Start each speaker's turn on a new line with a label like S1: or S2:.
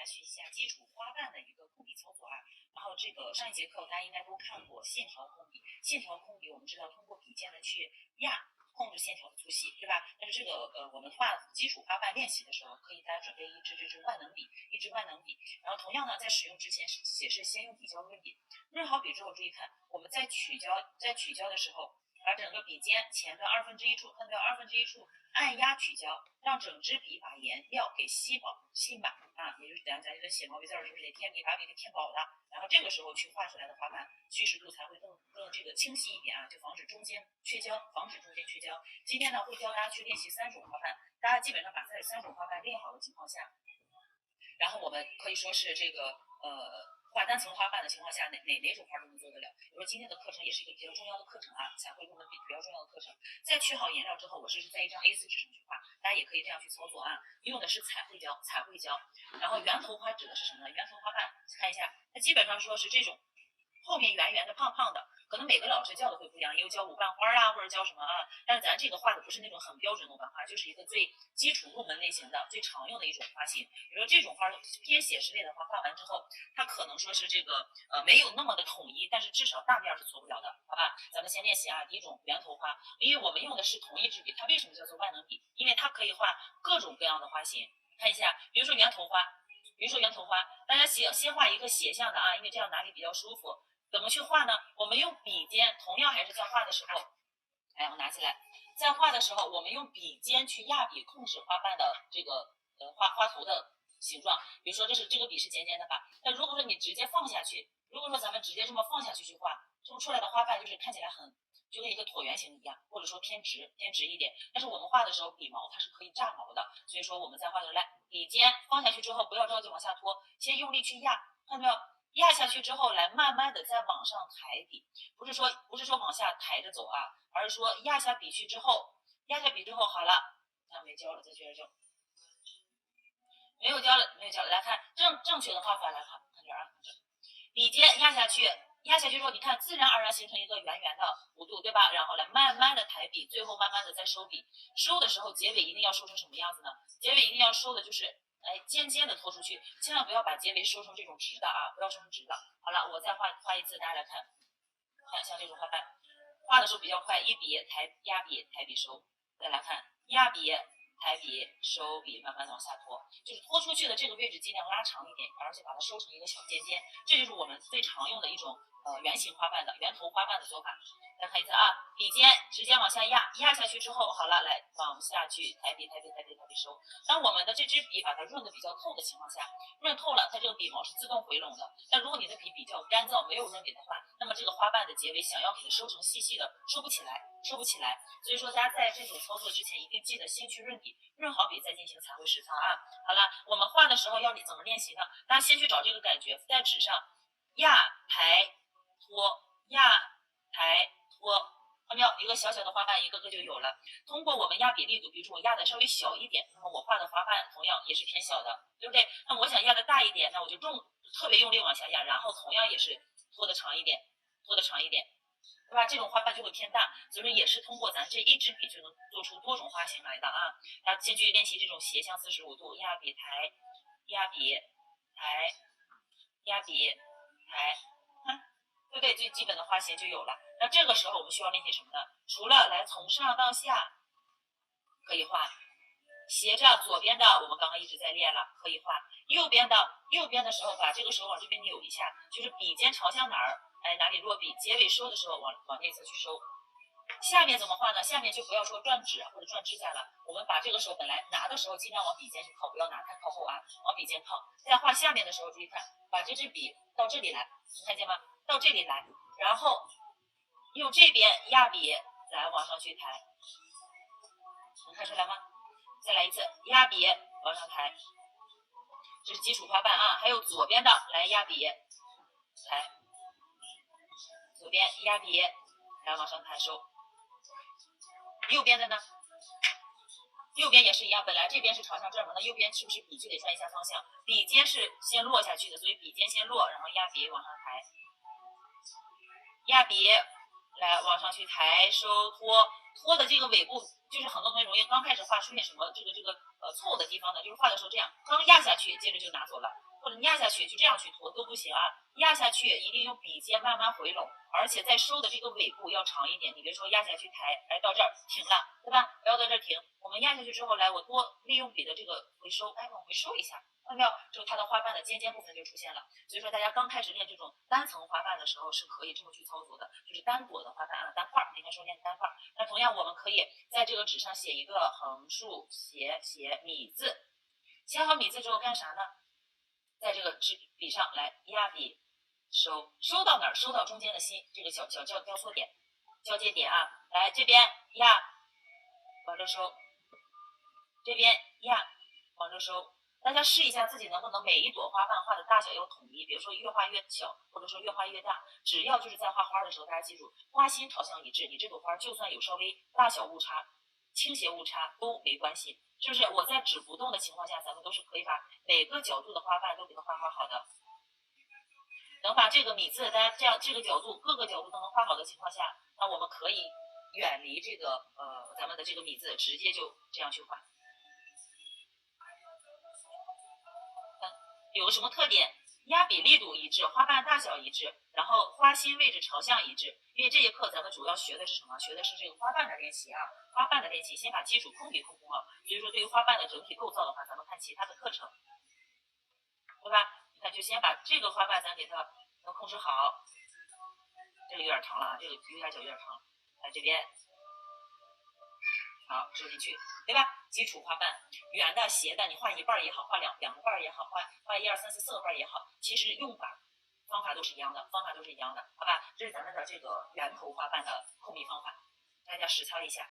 S1: 学习一下基础花瓣的一个控笔操作啊。然后这个上一节课大家应该都看过线条控笔，线条控笔我们知道通过笔尖的去压控制线条的粗细，对吧？但是这个我们画基础花瓣练习的时候，可以大家准备一支万能笔，然后同样呢，在使用之前也是先用笔胶润笔，润好笔之后，注意看我们在取胶的时候，把整个笔尖前端1/2处，看到1/2处按压取胶，让整支笔把颜料给吸满啊，也就是咱这写毛笔字是不是得填笔把笔给填饱的？然后这个时候去画出来的花瓣虚实度才会更这个清晰一点啊，就防止中间缺胶。今天呢会教大家去练习3种花瓣，大家基本上把这3种花瓣练好的情况下，然后我们可以说是这个画单层花瓣的情况下，哪种花都能做得了。比如说今天的课程也是一个比较重要的课程啊，彩绘入门比较重要的课程。在取好颜料之后，我是在一张 A4 纸上去画，大家也可以这样去操作啊。用的是彩绘胶，然后圆头花指的是什么呢？圆头花瓣看一下，它基本上说是这种后面圆圆的、胖胖的。可能每个老师教的会不一样，也有教5瓣花啊，或者教什么啊。但是咱这个画的不是那种很标准的5瓣花，就是一个最基础入门类型的、最常用的一种花型。比如说这种花偏写实类的花，画完之后，它可能说是这个没有那么的统一，但是至少大面是错不了的，好吧？咱们先练习啊。第一种圆头花，因为我们用的是同一支笔，它为什么叫做万能笔？因为它可以画各种各样的花型。看一下，比如说圆头花，大家先画一个斜向的啊，因为这样拿笔比较舒服。怎么去画呢？我们用笔尖，同样还是在画的时候，我拿起来，在画的时候，我们用笔尖去压笔控制花瓣的这个花头的形状。比如说这个笔是尖尖的吧？那如果说你直接放下去，如果说咱们直接这么放下去去画，这么出来的花瓣就是看起来就跟一个椭圆形一样，或者说偏直一点。但是我们画的时候，笔毛它是可以炸毛的，所以说我们在画的时候，来笔尖放下去之后，不要着急往下拖，先用力去压，看到没有？压下去之后，来慢慢的再往上抬笔，不是说往下抬着走啊，而是说压下笔之后，好了，没胶了，再接着胶，没有胶了，来看正确的画法，来看这儿啊，笔尖压下去之后，你看自然而然形成一个圆圆的弧度，对吧？然后来慢慢的抬笔，最后慢慢的再收笔，收的时候结尾一定要收成什么样子呢？结尾一定要收的就是尖尖的拖出去，千万不要把结尾收成这种直的啊，不要收成直的。好了，我再画一次，大家来看，像这种花瓣，画的时候比较快，一笔压笔抬笔收，再来看压笔抬笔收笔，慢慢的往下拖，就是拖出去的这个位置尽量拉长一点，而且把它收成一个小尖尖，这就是我们最常用的一种圆形花瓣的圆头花瓣的做法。再看一次啊，笔尖直接往下压下去之后，好了，来往下去抬笔收。当我们的这支笔把它润的比较透的情况下，润透了，它这个笔毛是自动回笼的。但如果你的笔比较干燥，没有润笔的话，那么这个花瓣的结尾想要给它收成细细的，收不起来。所以说大家在这种操作之前，一定记得先去润笔，润好笔再进行彩绘实操啊。好了，我们画的时候要怎么练习呢？大家先去找这个感觉，在纸上压抬拖，看到没有？一个小小的花瓣一个个就有了。通过我们压笔力度，比如说我压的稍微小一点，那么我画的花瓣同样也是偏小的，对不对？那我想压的大一点，那我就特别用力往下压，然后同样也是拖得长一点，对吧？这种花瓣就会偏大，所以说也是通过咱这一支笔就能做出多种花型来的啊。大家先去练习这种斜向45度，压笔抬，对不对？最基本的花型就有了。那这个时候我们需要练习什么呢？除了来从上到下可以画，斜着左边的我们刚刚一直在练了，可以画右边的时候，把这个手往这边扭一下，就是笔尖朝向哪儿，哪里落笔，结尾收的时候往内侧去收。下面怎么画呢？下面就不要说转指或者转指甲了，我们把这个手本来拿的时候尽量往笔尖去靠，不要拿太靠后啊，往笔尖靠。在画下面的时候，注意看，把这支笔到这里来，看见吗？到这里来，然后用这边压笔来往上去抬，能看出来吗？再来一次，压笔往上抬，这是基础花瓣啊。还有左边的，来压笔抬，左边压笔来往上抬收。右边的呢？右边也是一样，本来这边是朝向这儿嘛，那右边是不是笔就得转一下方向？笔尖是先落下去的，所以笔尖先落，然后压笔往上抬，压笔来往上去抬收拖的这个尾部，就是很多同学容易刚开始画出现什么这个错误的地方呢？就是画的时候这样，刚压下去，接着就拿走了，或者你压下去就这样去拖都不行啊，压下去一定用笔尖慢慢回拢，而且在收的这个尾部要长一点。你别说压下去抬，哎，到这儿停了，对吧？不要到这儿停。我们压下去之后，来，我多利用笔的这个回收，哎，往回收一下，看到没有？就它的花瓣的尖尖部分就出现了。所以说，大家刚开始练这种单层花瓣的时候，是可以这么去操作的，就是单朵的花瓣啊，单块儿，应该说练单块儿。那同样，我们可以在这个纸上写一个横竖斜写米字。写好米字之后干啥呢？在这个笔上来压笔收，收到哪儿？收到中间的心这个小交错点、交界点啊。来这边压，往这收，这边压，往这收。大家试一下自己能不能每一朵花瓣画的大小要统一，比如说越画越小，或者说越画越大。只要就是在画花的时候，大家记住花心朝向一致，你这朵花就算有稍微大小误差、倾斜误差都没关系，是不是？我在纸不动的情况下，咱们都是可以把每个角度的花瓣都给它画好的。能把这个米字，大家这样这个角度各个角度都能画好的情况下，那我们可以远离这个咱们的这个米字，直接就这样去画。有什么特点？压笔力度一致，花瓣大小一致，然后花心位置朝向一致。因为这节课咱们主要学的是什么？学的是这个花瓣的练习啊，花瓣的练习，先把基础空笔控好。所以说，对于花瓣的整体构造的话，咱们看其他的课程，对吧？你看，就先把这个花瓣咱给它能控制好。这个有点长了啊，这个右下角有点长，来这边。好，收进去，对吧？基础花瓣，圆的、斜的，你画一半也好，画两个半也好，画1、2、3、4、4个半也好，其实用法、方法都是一样的，好吧？这是咱们的这个圆头花瓣的控笔方法，大家实操一下。